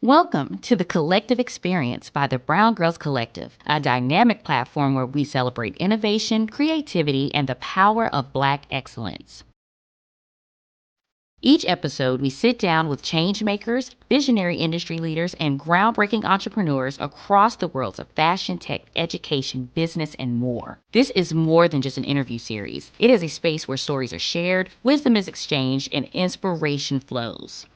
Welcome to the Collective Experience by the BrwnGrlz Collective, a dynamic platform where we celebrate innovation, creativity, and the power of Black excellence. Each episode, we sit down with change makers, visionary industry leaders, and groundbreaking entrepreneurs across the worlds of fashion, tech, education, business, and more. This is more than just an interview series. It is a space where stories are shared, wisdom is exchanged, and inspiration flows.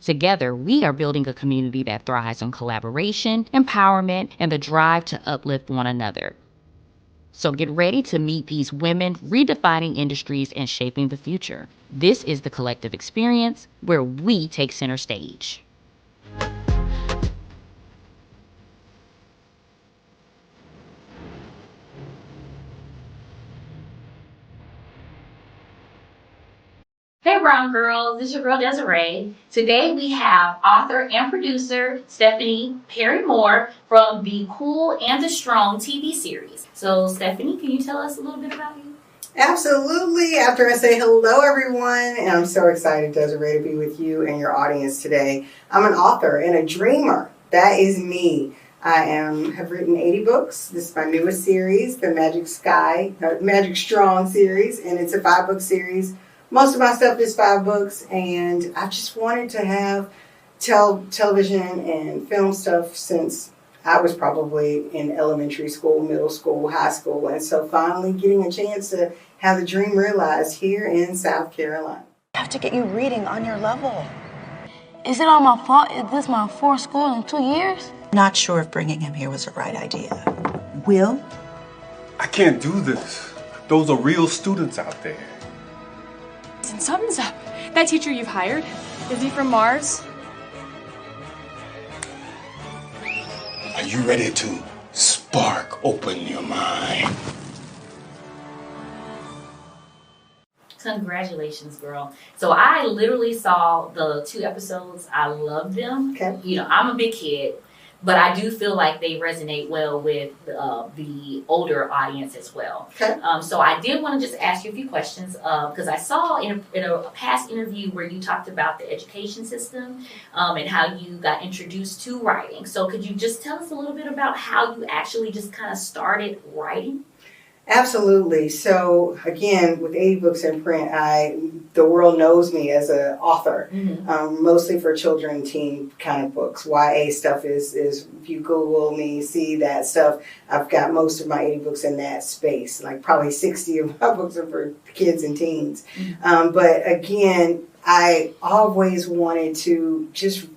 Together, we are building a community that thrives on collaboration, empowerment, and the drive to uplift one another. So get ready to meet these women redefining industries and shaping the future. This is the Collective Experience, where we take center stage. Hey Brown Girls, this is your girl Desiree. Today we have author and producer Stephanie Perry Moore from the Cool and the Strong TV series. So Stephanie, can you tell us a little bit about you? Absolutely. After I say hello everyone, and I'm so excited, Desiree, to be with you and your audience today. I'm an author and a dreamer. That is me. I have written 80 books. This is my newest series, the Magic Strong series, and it's a 5-book series. Most of my stuff is 5 books, and I just wanted to have television and film stuff since I was probably in elementary school, middle school, high school, and so finally getting a chance to have the dream realized here in South Carolina. I have to get you reading on your level. Is it all my fault? Is this my 4th school in 2 years? Not sure if bringing him here was the right idea. Will? I can't do this. Those are real students out there. And something's up. That teacher you've hired, is he from Mars? Are you ready to spark open your mind? Congratulations, girl. So I literally saw the 2 episodes. I loved them. Okay. You know, I'm a big kid, but I do feel like they resonate well with the older audience as well. Okay. So I did want to just ask you a few questions because I saw in a past interview where you talked about the education system and how you got introduced to writing. So could you just tell us a little bit about how you actually just kind of started writing? Absolutely. So again, with 80 books in print, the world knows me as an author, mostly for children and teen kind of books. YA stuff is if you Google me, see that stuff. I've got most of my 80 books in that space. Like probably 60 of my books are for kids and teens. But again, I always wanted to just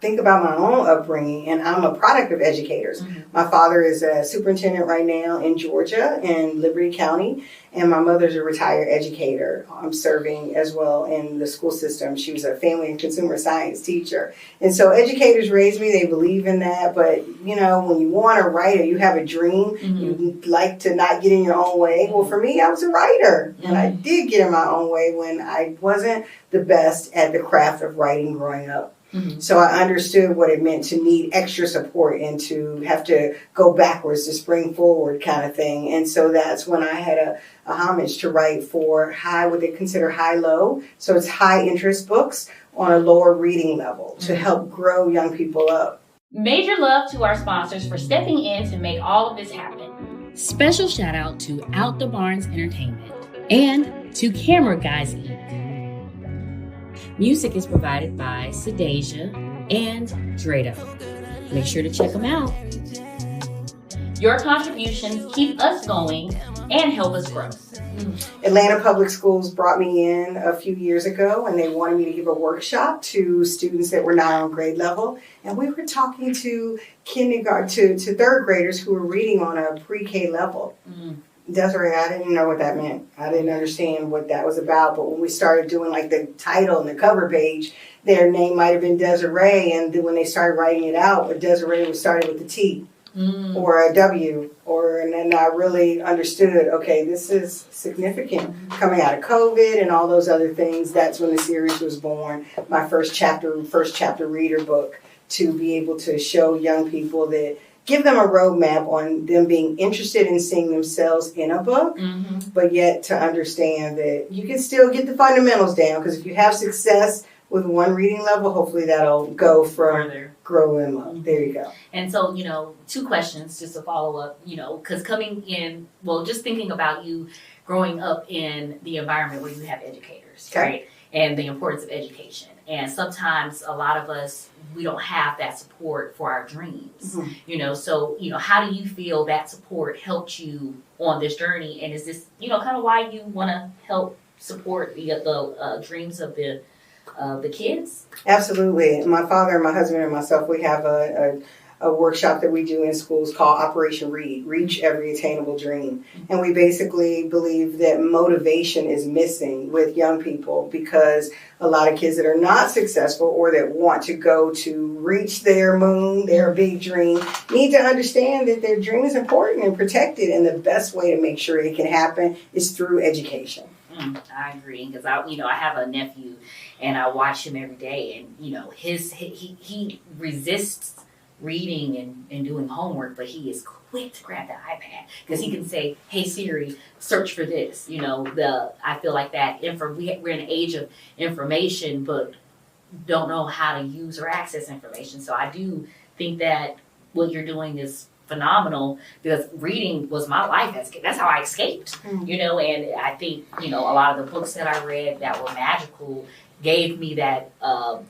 think about my own upbringing, and I'm a product of educators. My father is a superintendent right now in Georgia in Liberty County, and my mother's a retired educator. I'm serving as well in the school system. She was a family and consumer science teacher. And so educators raised me, they believe in that, but you know, when you want to write or you have a dream, you like to not get in your own way. Well, for me, I was a writer, and I did get in my own way when I wasn't the best at the craft of writing growing up. So I understood what it meant to need extra support and to have to go backwards to spring forward kind of thing. And so that's when I had a homage to write for what they consider high-low. So it's high interest books on a lower reading level to help grow young people up. Major love to our sponsors for stepping in to make all of this happen. Special shout out to Out the Barns Entertainment and to Camera Guys Inc. Music is provided by Sedasia and Drado. Make sure to check them out. Your contributions keep us going and help us grow. Atlanta Public Schools brought me in a few years ago, and they wanted me to give a workshop to students that were not on grade level. And we were talking to kindergarten to 3rd graders who were reading on a pre-K level. Desiree, I didn't know what that meant. I didn't understand what that was about. But when we started doing like the title and the cover page, their name might have been Desiree. And then when they started writing it out, Desiree was started with a T or a W. And then I really understood, okay, this is significant. Coming out of COVID and all those other things, that's when the series was born. My first chapter reader book, to be able to show young people that, give them a roadmap on them being interested in seeing themselves in a book, but yet to understand that you can still get the fundamentals down, because if you have success with one reading level, hopefully that'll go from Further. grow them up. There you go. And so, two questions just to follow up, because coming in, well, just thinking about you growing up in the environment where you have educators, Okay. right? And the importance of education. And sometimes a lot of us, we don't have that support for our dreams, so, how do you feel that support helped you on this journey? And is this, kind of why you want to help support the dreams of the kids? Absolutely. My father and my husband and myself, we have a workshop that we do in schools called Operation Read, Reach Every Attainable Dream. And we basically believe that motivation is missing with young people because a lot of kids that are not successful or that want to go to reach their moon, their big dream, need to understand that their dream is important and protected. And the best way to make sure it can happen is through education. I agree, because I have a nephew and I watch him every day, and he resists reading and doing homework, but he is quick to grab the iPad because he can say, "Hey Siri, search for this." I feel like that we're in an age of information, but don't know how to use or access information. So I do think that what you're doing is phenomenal, because reading was my life. That's how I escaped, and I think, a lot of the books that I read that were magical gave me that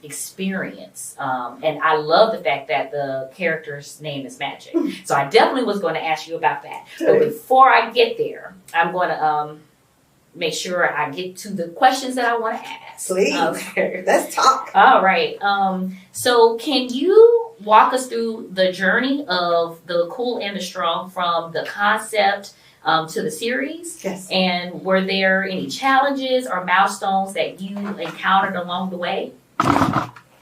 experience. And I love the fact that the character's name is Magic. So I definitely was going to ask you about that. But before I get there, I'm going to make sure I get to the questions that I want to ask. Please. Okay. Let's talk. All right. So can you walk us through the journey of The Cool and the Strong from the concept to the series? Yes. And were there any challenges or milestones that you encountered along the way?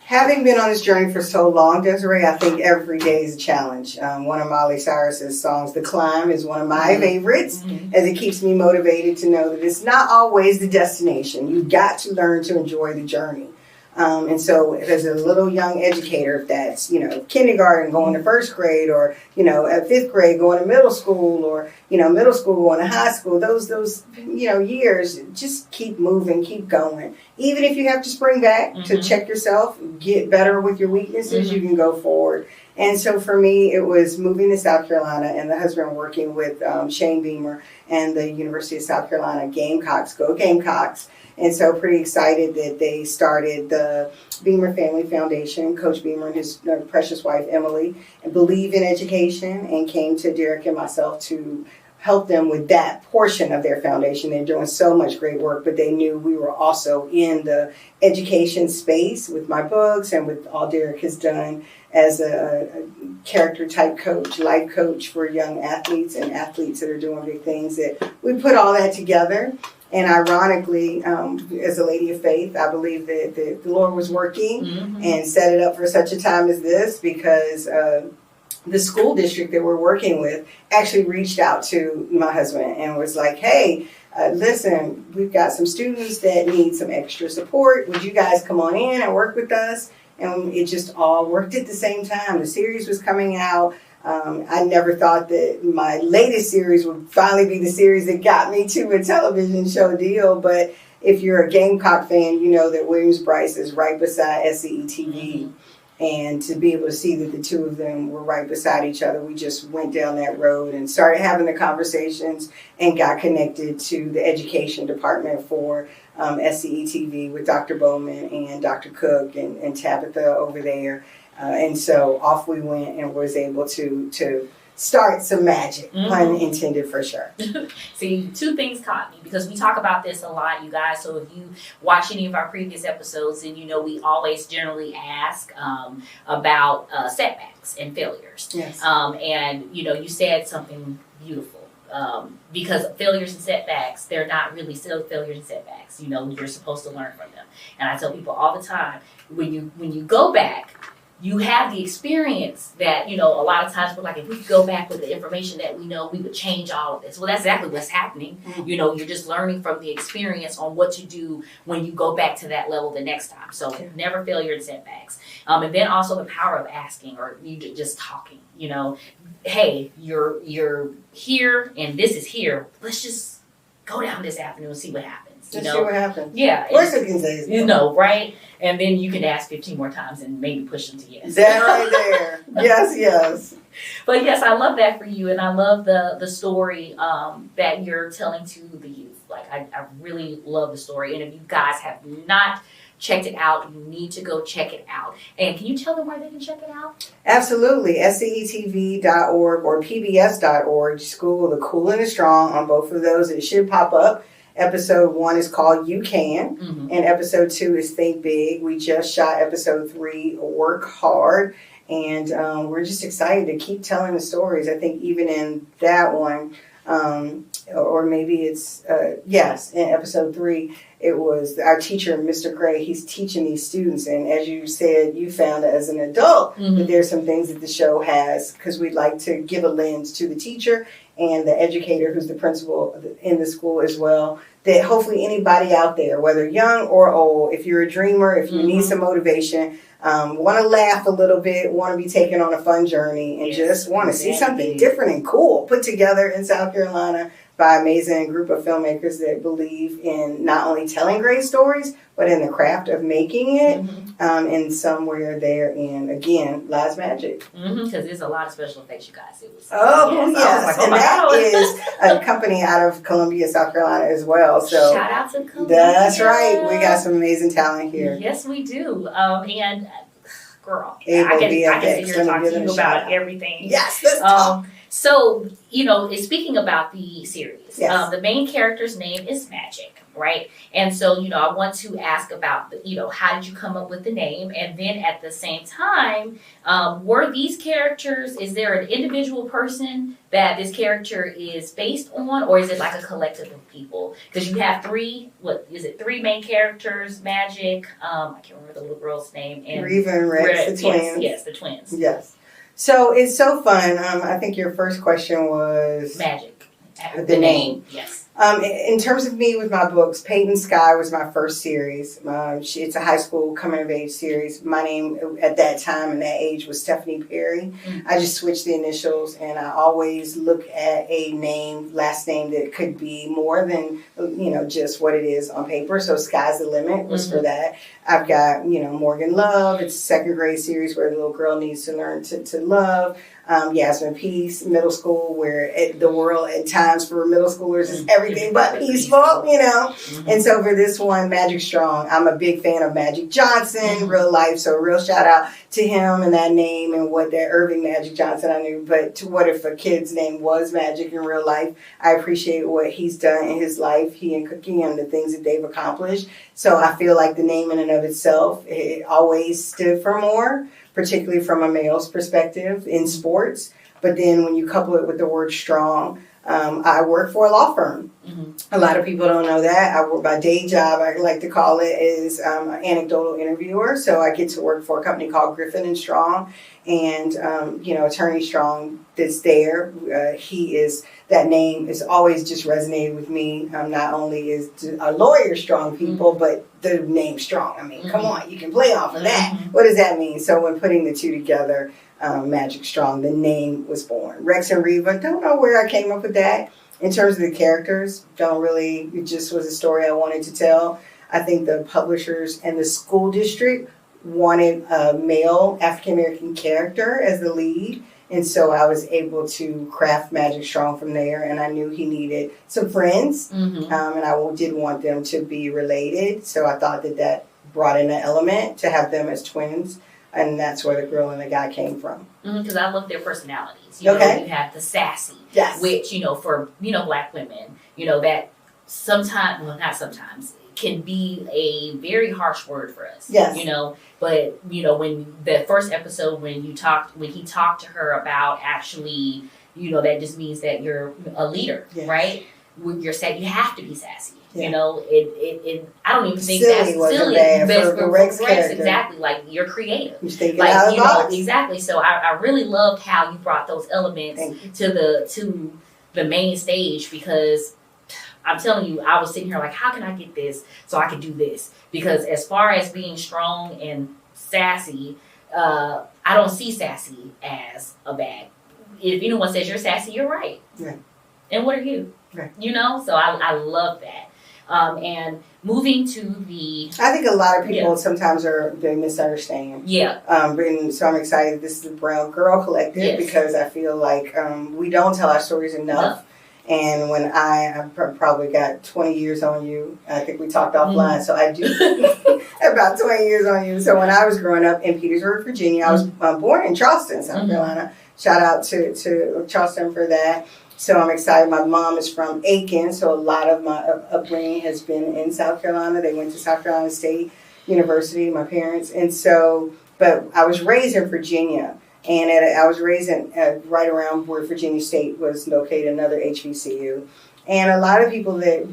Having been on this journey for so long, Desiree, I think every day is a challenge. One of Miley Cyrus's songs, The Climb, is one of my favorites, as it keeps me motivated to know that it's not always the destination. You've got to learn to enjoy the journey. And so as a little young educator, if that's, kindergarten going to first grade, or, at fifth grade going to middle school, or, middle school going to high school, those years, just keep moving, keep going. Even if you have to spring back to check yourself, get better with your weaknesses, you can go forward. And so for me, it was moving to South Carolina and the husband working with Shane Beamer and the University of South Carolina Gamecocks, go Gamecocks. And so pretty excited that they started the Beamer Family Foundation. Coach Beamer and his precious wife, Emily, believe in education and came to Derek and myself to help them with that portion of their foundation. They're doing so much great work, but they knew we were also in the education space with my books and with all Derek has done as a character type coach, life coach for young athletes and athletes that are doing big things. That we put all that together. And ironically, as a lady of faith, I believe that the Lord was working and set it up for such a time as this, because the school district that we're working with actually reached out to my husband and was like, "Hey, listen, we've got some students that need some extra support. Would you guys come on in and work with us?" And it just all worked at the same time. The series was coming out. I never thought that my latest series would finally be the series that got me to a television show deal. But if you're a Gamecock fan, you know that Williams-Brice is right beside SCE-TV. And to be able to see that the two of them were right beside each other, we just went down that road and started having the conversations and got connected to the education department for SCE-TV with Dr. Bowman and Dr. Cook and Tabitha over there. And so off we went and was able to start some magic, pun intended for sure. See, two things caught me, because we talk about this a lot, you guys. So if you watch any of our previous episodes, then we always generally ask about setbacks and failures. Yes. And you said something beautiful. Because failures and setbacks, they're not really still failures and setbacks. You're supposed to learn from them. And I tell people all the time, when you go back, you have the experience that, a lot of times we're like, if we go back with the information that we know, we would change all of this. Well, that's exactly what's happening. You're just learning from the experience on what to do when you go back to that level the next time. So never failure and setbacks. And then also the power of asking, or you just talking, hey, you're here and this is here. Let's just go down this avenue and see what happens. Let's see what happens. Yeah. Of course, we can say you know, right? And then you can ask 15 more times and maybe push them to yes. That right there. Yes, yes. But yes, I love that for you, and I love the story that you're telling to the youth. Like I really love the story, and if you guys have not checked it out, you need to go check it out. And can you tell them where they can check it out? Absolutely. SCETV.org or PBS.org. Just Google The Cool and the Strong on both of those. It should pop up. Episode 1 is called You Can, and episode 2 is Think Big. We just shot episode 3, Work Hard, and we're just excited to keep telling the stories. I think even in that one, or maybe it's, yes, in episode 3, it was our teacher, Mr. Gray. He's teaching these students, and as you said, you found as an adult that there's some things that the show has, because we'd like to give a lens to the teacher and the educator who's the principal in the school as well, that hopefully anybody out there, whether young or old, if you're a dreamer, if you need some motivation, want to laugh a little bit, want to be taken on a fun journey, and just want to see something different and cool put together in South Carolina by an amazing group of filmmakers that believe in not only telling great stories, but in the craft of making it, and somewhere therein, again, lies magic. Because there's a lot of special effects, you guys. It was, yes. Like, and that is a company out of Columbia, South Carolina as well. So shout out to Columbia. That's right. We got some amazing talent here. Yes, we do. And girl, I Able can VFX, sit here and talk let to me you give it a shout about out. everything. Yes, let's talk. So, speaking about the series, Yes. the main character's name is Magic, right? And so, I want to ask about, how did you come up with the name? And then at the same time, were these characters, is there an individual person that this character is based on, or is it like a collective of people? Because you have three main characters, Magic, I can't remember the little girl's name, and Reva and Rex, the twins. Yes, the twins. Yes. So it's so fun. I think your first question was Magic. The name. Yes. In terms of me with my books, Peyton Sky was my first series. It's a high school coming of age series. My name at that time and that age was Stephanie Perry. I just switched the initials, and I always look at a name, last name that could be more than just what it is on paper. So Sky's the Limit was for that. I've got Morgan Love. It's a second grade series where the little girl needs to learn to love. Yasmin Peace, middle school, where the world at times for middle schoolers is everything but peaceful, And so for this one, Magic Strong, I'm a big fan of Magic Johnson, real life. So real shout out to him and that name and what that Irving Magic Johnson I knew. But to what if a kid's name was Magic in real life? I appreciate what he's done in his life, he and Cookie, and the things that they've accomplished. So I feel like the name in and of itself, it always stood for more, particularly from a male's perspective in sports. But then when you couple it with the word strong, I work for a law firm. A lot of people don't know that. My day job, I like to call it, is an anecdotal interviewer. So I get to work for a company called Griffin and Strong. And, Attorney Strong that's there, that name has always just resonated with me. Not only is a lawyer strong people, but the name Strong. I mean, come on, you can play off of that. What does that mean? So when putting the two together, Magic Strong, the name was born. Rex and Reva, don't know where I came up with that. In terms of the characters, it just was a story I wanted to tell. I think the publishers and the school district wanted a male African-American character as the lead. And so I was able to craft Magic Strong from there. And I knew he needed some friends. And I did want them to be related. So I thought that brought in an element to have them as twins. And that's where the girl and the guy came from. Because I love their personalities. You have the sassy, which, for, Black women, that sometimes, well, not sometimes, can be a very harsh word for us. Yes. But, when the first episode, when he talked to her about actually, that just means that you're a leader, right? When you're sad, you have to be sassy. I don't even think silly that's silly. For Rex character. Exactly, like you're creative. You're thinking out of the box. Exactly. So I really loved how you brought those elements to the main stage, because I'm telling you, I was sitting here like, how can I get this so I can do this? Because as far as being strong and sassy, I don't see sassy as a bad. If anyone says you're sassy, you're right. Yeah. And what are you? Right. So I love that. And moving to the I think a lot of people sometimes they misunderstand. yeah. And so I'm excited. This is the Brown Girl Collective because I feel like we don't tell our stories enough. And when I probably got 20 years on you, I think we talked offline, so I do about 20 years on you. So when I was growing up in Petersburg, Virginia, I was born in Charleston, South Carolina. Shout out to Charleston for that. So I'm excited. My mom is from Aiken, so a lot of my upbringing has been in South Carolina. They went to South Carolina State University, my parents. And so, but I was raised in Virginia. And I was raised right around where Virginia State was located, another HBCU. And a lot of people that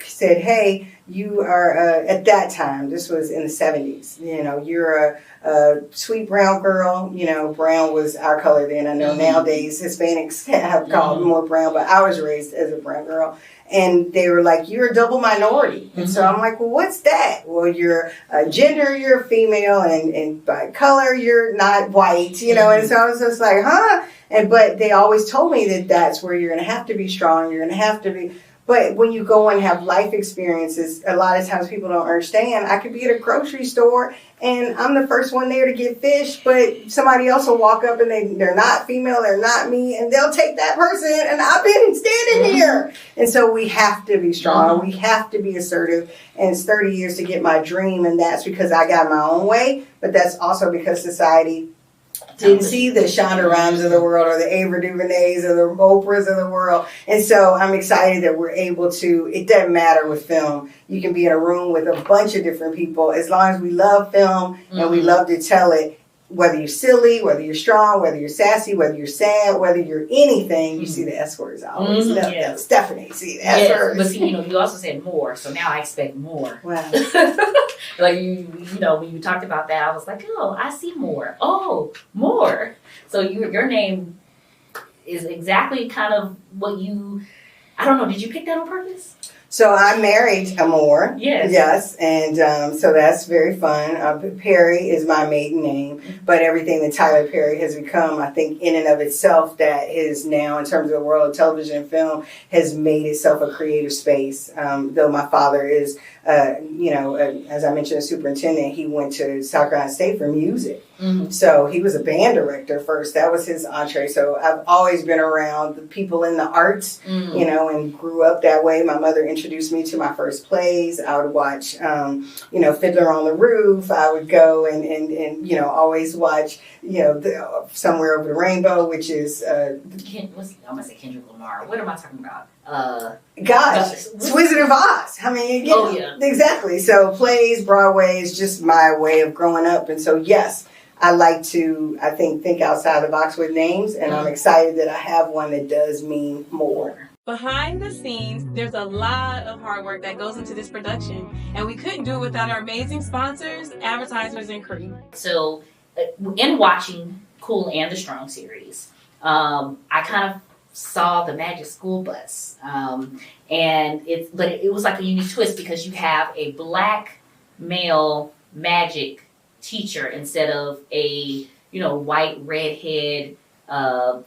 said, hey, you are, at that time, this was in the 70s, you're a sweet brown girl. Brown was our color then. I know nowadays Hispanics have called more brown, but I was raised as a brown girl. And they were like, you're a double minority. And so I'm like, well, what's that? Well, you're gender, you're female, and by color, you're not white, And so I was just like, huh? But they always told me that that's where you're going to have to be strong. You're going to have to be. But when you go and have life experiences, a lot of times people don't understand. I could be at a grocery store and I'm the first one there to get fish, but somebody else will walk up and they're not female, they're not me, and they'll take that person, and I've been standing here. And so we have to be strong. We have to be assertive. And it's 30 years to get my dream, and that's because I got my own way, but that's also because society didn't see the Shonda Rhimes of the world or the Ava DuVernays or the Oprahs of the world. And so I'm excited that we're able to, it doesn't matter with film. You can be in a room with a bunch of different people. As long as we love film and we love to tell it, whether you're silly, whether you're strong, whether you're sassy, whether you're sad, whether you're anything, you see the S words. I always love that. Stephanie, see the S words. But see, you also said more, so now I expect more. Wow. Like, when you talked about that, I was like, oh, I see more. Oh, more. So your name is exactly kind of what I don't know, did you pick that on purpose? So I married Amor. Yes. Yes, and so that's very fun. Perry is my maiden name, but everything that Tyler Perry has become, I think, in and of itself, that is now, in terms of the world of television and film, has made itself a creative space. Though my father is, as I mentioned, a superintendent, he went to South Carolina State for music. So he was a band director first. That was his entree. So I've always been around the people in the arts, and grew up that way. My mother introduced me to my first plays. I would watch, Fiddler on the Roof. I would go and always watch, Somewhere Over the Rainbow, which is... I'm going to say Kendrick Lamar. What am I talking about? Gosh, it's Wizard of Oz. I mean, exactly. So plays, Broadway is just my way of growing up. And so, yes, I like to, think outside the box with names, and I'm excited that I have one that does mean more. Behind the scenes, there's a lot of hard work that goes into this production, and we couldn't do it without our amazing sponsors, advertisers, and crew. So, in watching Cool and the Strong series, I kind of saw the Magic School Bus, and it was like a unique twist because you have a black male magic teacher instead of a white redhead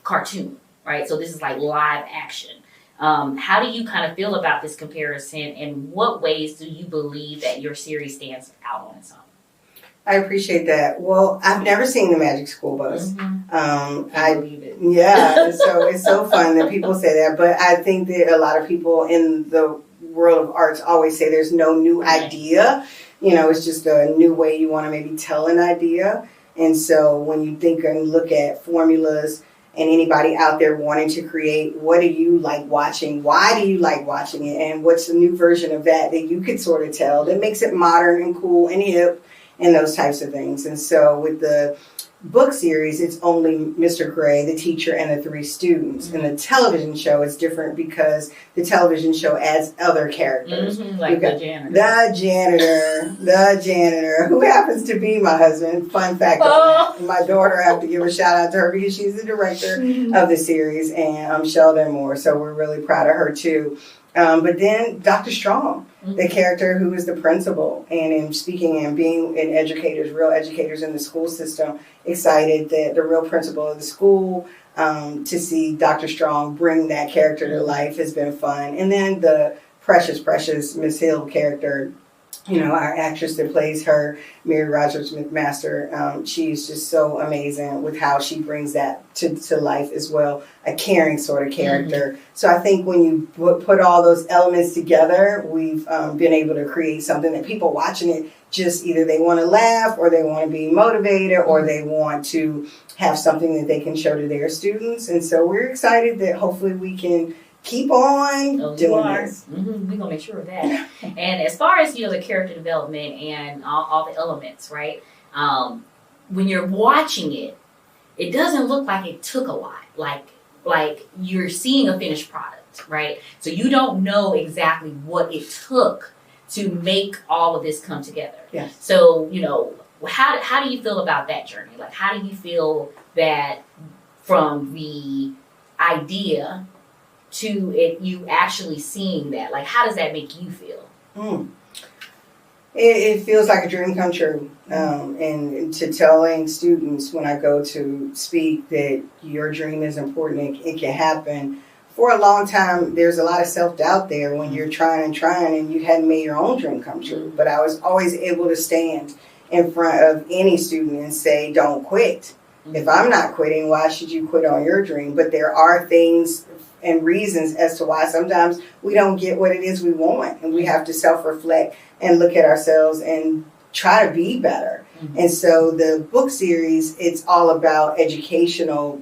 cartoon, right? So this is like live action. How do you kind of feel about this comparison, and what ways do you believe that your series stands out on its own? I appreciate that. Well, I've never seen the Magic School Bus. I believe it. Yeah, so it's so fun that people say that, but I think that a lot of people in the world of arts always say there's no new idea. It's just a new way you want to maybe tell an idea. And so when you think and look at formulas and anybody out there wanting to create, what do you like watching? Why do you like watching it? And what's the new version of that you could sort of tell that makes it modern and cool and hip and those types of things. And so with the book series, it's only Mr. Gray, the teacher, and the 3 students. In the television show, it's different because the television show adds other characters. Like the janitor. The janitor, who happens to be my husband. Fun fact. My daughter, I have to give a shout out to her because she's the director of the series, and Sheldon Moore. So we're really proud of her too. But then Dr. Strong, the character who is the principal, and in speaking and being real educators in the school system, excited that the real principal of the school, to see Dr. Strong bring that character to life has been fun. And then the precious Miss Hill character. You know, our actress that plays her, Mary Rogers McMaster, she's just so amazing with how she brings that to life as well. A caring sort of character. Mm-hmm. So I think when you put all those elements together, we've been able to create something that people watching it just either they want to laugh or they want to be motivated or they want to have something that they can show to their students. And so we're excited that hopefully we can keep on doing this. Mm-hmm. We're gonna make sure of that. And as far as the character development and all the elements, right? When you're watching it, it doesn't look like it took a lot. Like you're seeing a finished product, right? So you don't know exactly what it took to make all of this come together. Yes. So how do you feel about that journey? Like, how do you feel that from the idea to it, you actually seeing that? Like, how does that make you feel? It feels like a dream come true. And to telling students when I go to speak that your dream is important, it can happen. For a long time, there's a lot of self-doubt there when you're trying and you hadn't made your own dream come true. But I was always able to stand in front of any student and say, don't quit. If I'm not quitting, why should you quit on your dream? But there are things and reasons as to why sometimes we don't get what it is we want, and we have to self-reflect and look at ourselves and try to be better. Mm-hmm. And so the book series, it's all about educational,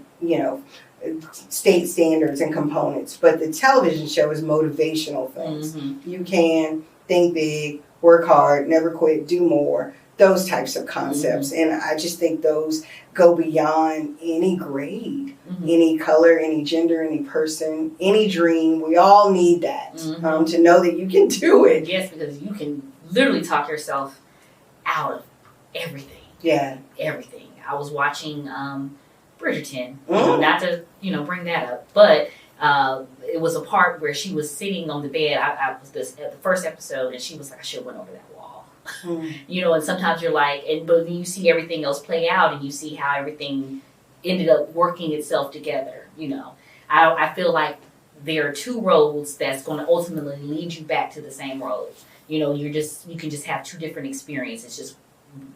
state standards and components, but the television show is motivational things. Mm-hmm. You can think big, work hard, never quit, do more, those types of concepts. Mm-hmm. And I just think those go beyond any grade, any color, any gender, any person, any dream. We all need that to know that you can do it. Yes, because you can literally talk yourself out of everything. Yeah. Everything. I was watching Bridgerton, not to, bring that up, but it was a part where she was sitting on the bed. I was at the first episode, and she was like, I should have went over that wall. And sometimes you're like, but then you see everything else play out, and you see how everything ended up working itself together. I feel like there are two roads that's going to ultimately lead you back to the same road. You can just have two different experiences. Just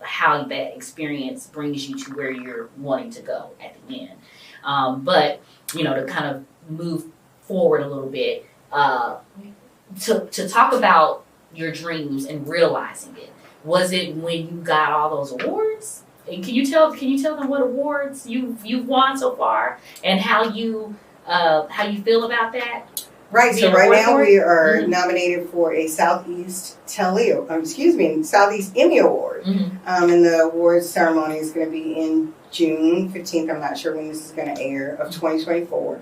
how that experience brings you to where you're wanting to go at the end. But to kind of move forward a little bit, to talk about your dreams and realizing it. Was it when you got all those awards? And can you tell them what awards you've won so far and how you feel about that? Right. So right now we are nominated for a Southeast Emmy Award. And the awards ceremony is going to be in June 15th. I'm not sure when this is going to air, of 2024.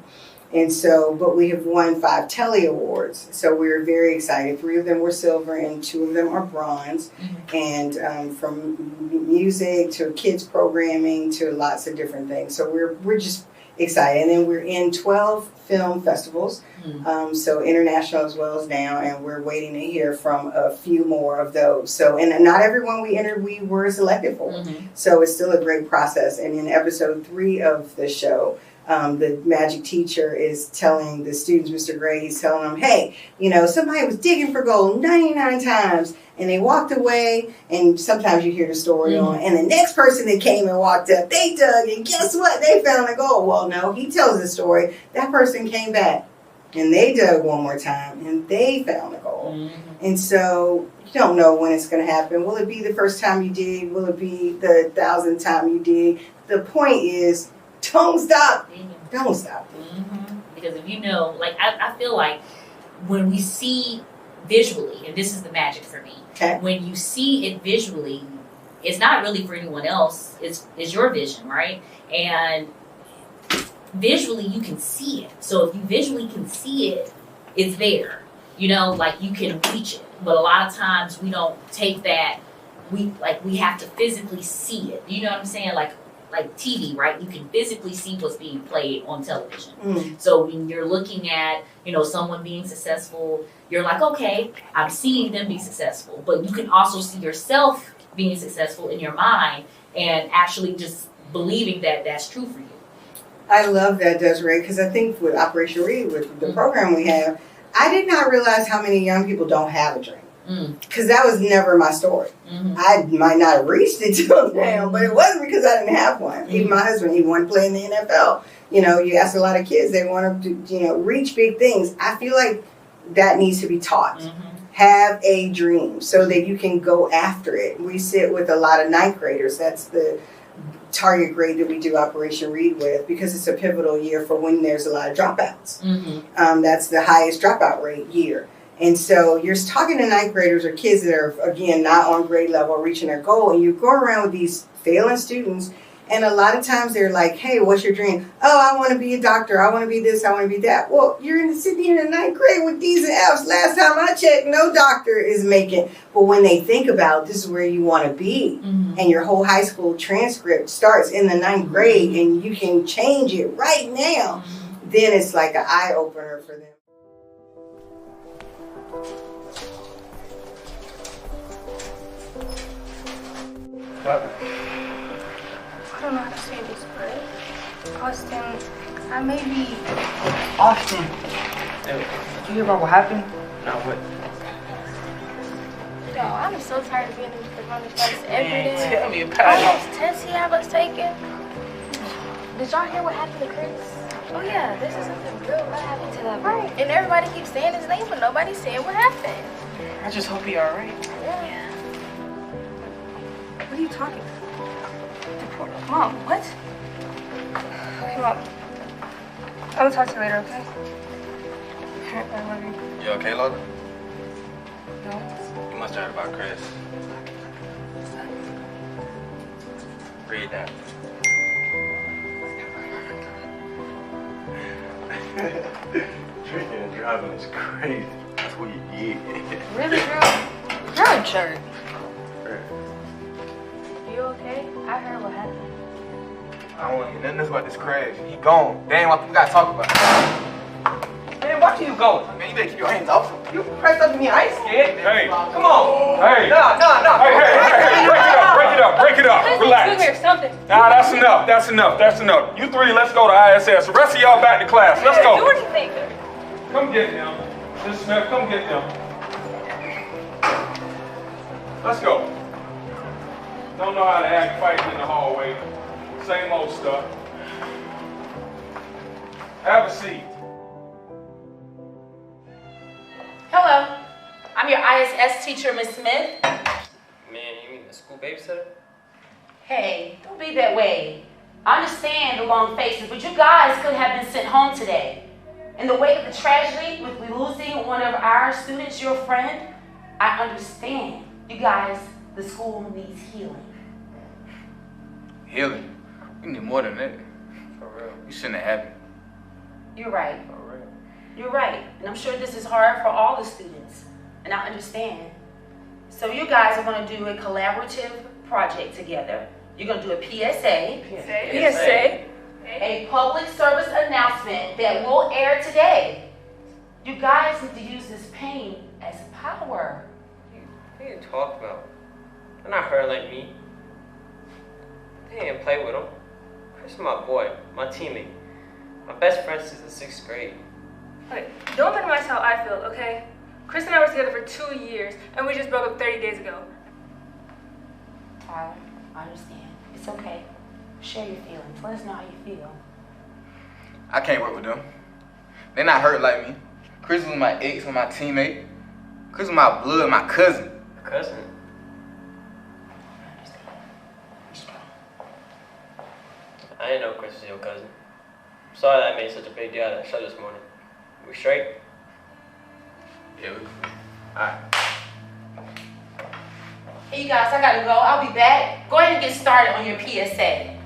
And so, but we have won 5 Telly Awards. So we're very excited. 3 of them were silver and 2 of them are bronze. And from music to kids programming to lots of different things. So we're just excited. And then we're in 12 film festivals. So international as well as now. And we're waiting to hear from a few more of those. So, and not everyone we entered we were selected for. So it's still a great process. And in episode 3 of the show, the magic teacher is telling the students, Mr. Gray, he's telling them, hey, somebody was digging for gold 99 times and they walked away, and sometimes you hear the story on, and the next person that came and walked up, they dug, and guess what? They found the gold. Well, no, he tells the story. That person came back and they dug one more time and they found the gold. And so you don't know when it's going to happen. Will it be the first time you dig? Will it be the 1,000th time you dig? The point is, don't stop. Don't stop. Because if I feel like when we see visually, and this is the magic for me, when you see it visually, it's not really for anyone else. It's your vision, right? And visually you can see it. So if you visually can see it, it's there. You can reach it. But a lot of times we don't take that. We have to physically see it. You know what I'm saying? Like TV, right? You can physically see what's being played on television. So when you're looking at, someone being successful, you're like, okay, I'm seeing them be successful. But you can also see yourself being successful in your mind and actually just believing that that's true for you. I love that, Desiree, because I think with Operation Read, with the program we have, I did not realize how many young people don't have a dream. Because that was never my story. I might not have reached it till now, but it wasn't because I didn't have one. Even my husband, he wanted to play in the NFL. You know, you ask a lot of kids, they want to, you know, reach big things. I feel like that needs to be taught. Have a dream so that you can go after it. We sit with a lot of ninth graders. That's the target grade that we do Operation Read with, because it's a pivotal year for when there's a lot of dropouts. That's the highest dropout rate year. And so you're talking to ninth graders or kids that are, again, not on grade level, reaching their goal, and you go around with these failing students, and a lot of times they're like, hey, what's your dream? Oh, I want to be a doctor. I want to be this. I want to be that. Well, you're sitting in the ninth grade with D's and F's. Last time I checked, no doctor is making. But when they think about this is where you want to be, and your whole high school transcript starts in the ninth grade, and you can change it right now, then it's like an eye-opener for them. I don't know how to say this, but Austin, I may be... Austin! Hey, did you hear about what happened? No, what? Yo, I'm so tired of being in the front of class every day. Tell me about it. All those tests he have us taking. Did y'all hear what happened to Chris? Oh yeah, this is something real bad happened to that boy. And everybody keeps saying his name, but nobody's saying what happened. I just hope he alright. Yeah. What are you talking about? Mom, what? Okay, Mom. I'm gonna talk to you later, okay? I love you. You okay, Lola? No. You must have heard about Chris. Read that. Drinking and driving is crazy. That's what you did. Really, girl? You're a jerk. You okay? I heard what happened. I don't want to hear nothing else about this crash. He gone. Damn, what we gotta talk about? Man, watch you go. Man, you better keep your hands off him. You pressed up to me, I ain't scared. Hey. Come on. Hey. Nah. Hey, break it up. Relax. Come here, something. Nah, that's enough. You three, let's go to ISS. The rest of y'all back to class. Let's go. Do anything. Come get them. Miss Smith, come get them. Let's go. Don't know how to act fighting in the hallway. Same old stuff. Have a seat. Hello, I'm your ISS teacher, Miss Smith. Man, you mean the school babysitter? Hey, don't be that way. I understand the long faces, but you guys could have been sent home today. In the wake of the tragedy with losing one of our students, your friend, I understand. You guys, the school needs healing. Healing? We need more than that. For real. You shouldn't have happened. You're right. For real. You're right. And I'm sure this is hard for all the students. And I understand. So you guys are going to do a collaborative project together. You're going to do a PSA. PSA? A public service announcement that will air today. You guys need to use this pain as power. What are you talking about? They're not hurt like me. They didn't play with him. Chris is my boy, my teammate. My best friend since the 6th grade. Okay, don't minimize how I feel, okay? Chris and I were together for 2 years, and we just broke up 30 days ago. Tyler, I understand. It's okay. Share your feelings. Let us know how you feel. I can't work with them. They're not hurt like me. Chris was my ex, was my teammate. Chris was my blood, my cousin. Cousin? I didn't know Chris was your cousin. Sorry that I made such a big deal out of that show this morning. We straight? Yeah, we cool. Alright. Hey, you guys, I gotta go. I'll be back. Go ahead and get started on your PSA.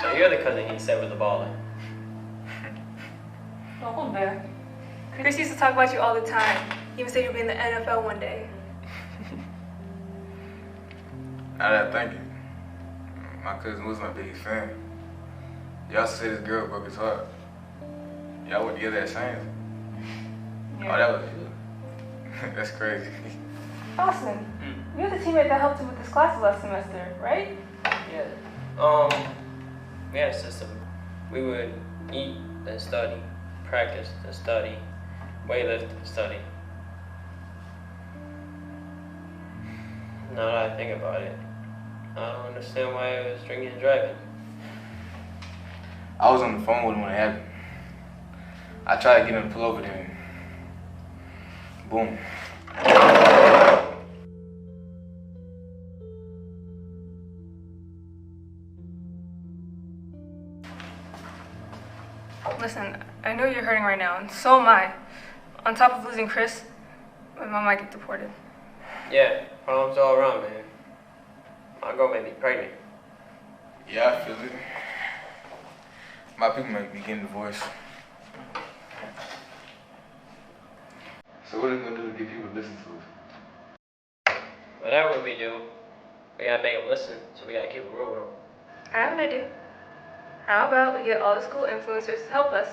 So you're the cousin he said was a baller. Oh, man. Chris used to talk about you all the time. He even said you'd be in the NFL one day. Now that I think it, my cousin was my biggest fan. Y'all said this girl broke his heart. Y'all went together at Saints. Yeah. Oh, that was you. That's crazy. Austin, you're the teammate that helped him with his classes last semester, right? Yeah. We had a system. We would eat, then study, practice and study, weightlift and study. Now that I think about it, I don't understand why I was drinking and driving. I was on the phone with him when it happened. I tried to get him to pull over there. Boom. Listen, I know you're hurting right now, and so am I. On top of losing Chris, my mom might get deported. Yeah, problems all around, man. My girl may be pregnant. Yeah, I feel it. My people might be getting divorced. So what are we gonna do to get people to listen to us? Whatever we do, we gotta make them listen, so we gotta keep it real with them. I have an idea. How about we get all the school influencers to help us?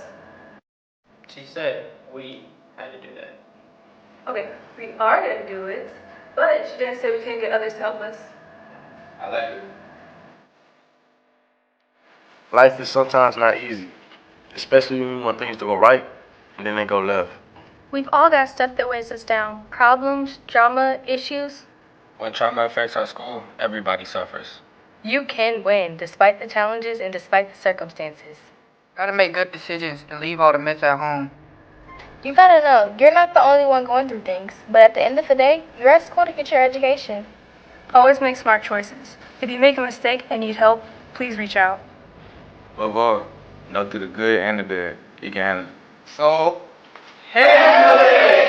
She said we had to do that. Okay, we are going to do it, but she didn't say we can't get others to help us. I like it. Life is sometimes not easy, especially when you want things to go right and then they go left. We've all got stuff that weighs us down. Problems, drama, issues. When trauma affects our school, everybody suffers. You can win despite the challenges and despite the circumstances. Gotta make good decisions and leave all the mess at home. You gotta know, you're not the only one going through things, but at the end of the day, you're at school to get your education. Always make smart choices. If you make a mistake and need help, please reach out. Above all, know through the good and the bad, you can handle it. So, handle it!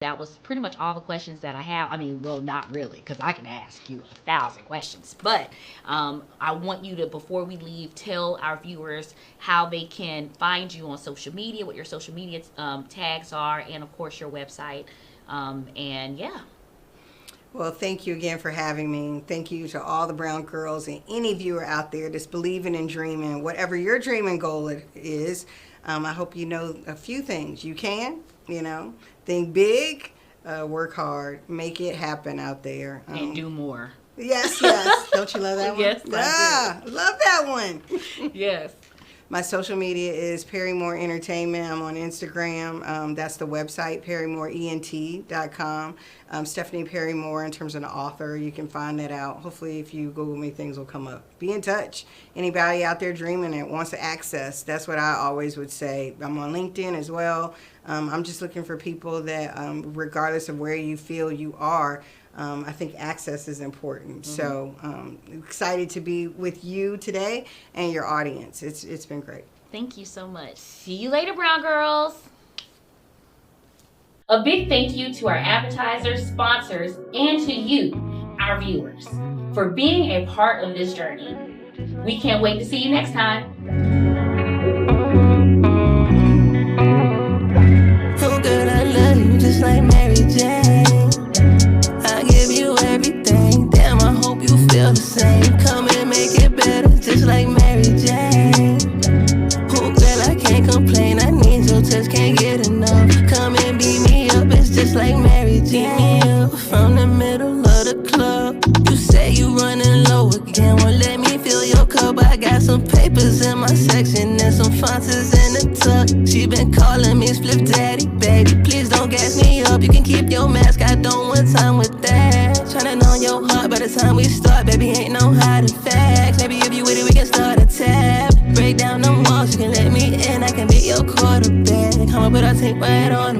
That was pretty much all the questions that I have. I mean, well, not really, because I can ask you 1,000 questions. But I want you to, before we leave, tell our viewers how they can find you on social media, what your social media tags are, and of course your website. And yeah. Well, thank you again for having me. Thank you to all the Brown Girls and any viewer out there that's believing and dreaming, whatever your dream and goal is. I hope you know a few things. You can, think big, work hard, make it happen out there. And do more. Yes. Don't you love that one? Yes, I love that one. Yes. My social media is Perry Moore Entertainment. I'm on Instagram. That's the website, perrymoreent.com. Stephanie Perry Moore in terms of an author. You can find that out. Hopefully, if you Google me, things will come up. Be in touch. Anybody out there dreaming and wants to access, that's what I always would say. I'm on LinkedIn as well. I'm just looking for people that, regardless of where you feel you are, I think access is important. Mm-hmm. So excited to be with you today and your audience. It's been great. Thank you so much. See you later, Brown Girls. A big thank you to our advertisers, sponsors, and to you, our viewers, for being a part of this journey. We can't wait to see you next time. Oh girl, I love you just like Mary Jane. I give you everything. Damn, I hope you feel the same. Come and make it better, just like Mary Jane. Oh girl, I can't complain. I need your touch, can't get enough. Come and beat me up, it's just like Mary got some papers in my section and some sponsors in the tuck. She been calling me Split Daddy, baby. Please don't gas me up. You can keep your mask. I don't want time with that. Tryna know your heart by the time we start, baby. Ain't no hiding facts. Maybe if you with it, we can start a tab. Break down them walls, you can let me in. I can be your quarterback. Come up with our tape right on